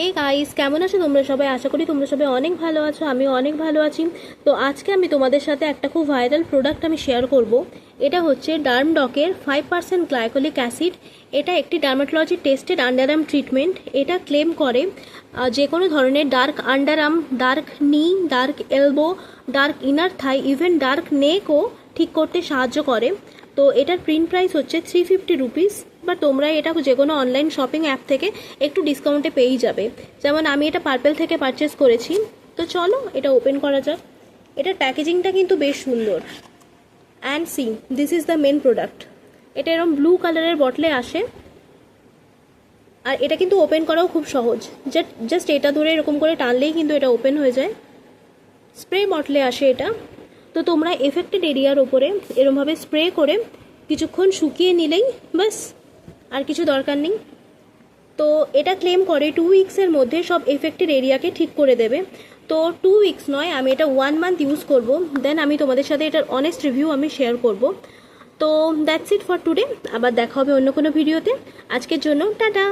Hey guys, কেমন আছো তোমরা সবাই? আশা করি তোমরা সবাই অনেক ভালো আছো, আমিও অনেক ভালো আছি। তো আজকে আমি তোমাদের সাথে একটা খুব ভাইরাল প্রোডাক্ট আমি শেয়ার করব। এটা হচ্ছে ডার্মডকের 5% গ্লাইকোলিক অ্যাসিড। এটা একটি ডার্মাটোলজি টেস্টেড আন্ডারআর্ম ট্রিটমেন্ট। এটা ক্লেম করে যে কোনো ধরনের dark underarm, dark knee, dark elbow, dark inner thigh, even dark নেকও ঠিক করতে সাহায্য করে। তো এটার প্রিন্ট প্রাইস হচ্ছে 350 রুপিস। বা তোমরা এটা যে কোনো অনলাইন শপিং অ্যাপ থেকে একটু ডিসকাউন্টে পেয়েই যাবে। যেমন আমি এটা পার্পেল থেকে পারচেস করেছি। তো চলো এটা ওপেন করা যাক। এটার প্যাকেজিংটা কিন্তু বেশ সুন্দর। And see, this is the main product. এটা এরকম ব্লু কালারের বটলে আসে। আর এটা কিন্তু ওপেন করাও খুব সহজ। জাস্ট এটা ধরে এরকম করে টানলেই কিন্তু এটা ওপেন হয়ে যায়। স্প্রে বটলে আসে এটা। তো তোমরা এফেক্টেড এরিয়ার ওপরে এরমভাবে স্প্রে করে কিছুক্ষণ শুকিয়ে নিলেই বাস, আর কিছু দরকার নেই। তো এটা ক্লেম করে 2 উইক্সের মধ্যে সব এফেক্টেড এরিয়াকে ঠিক করে দেবে। তো 2 উইক্স নয়, আমি এটা 1 মান্থ ইউজ করব। দেন আমি তোমাদের সাথে এটার অনেস্ট রিভিউ আমি শেয়ার করব। তো দ্যাটস ইট ফর টুডে। আবার দেখা হবে অন্য কোনো ভিডিওতে। আজকের জন্য টাটা।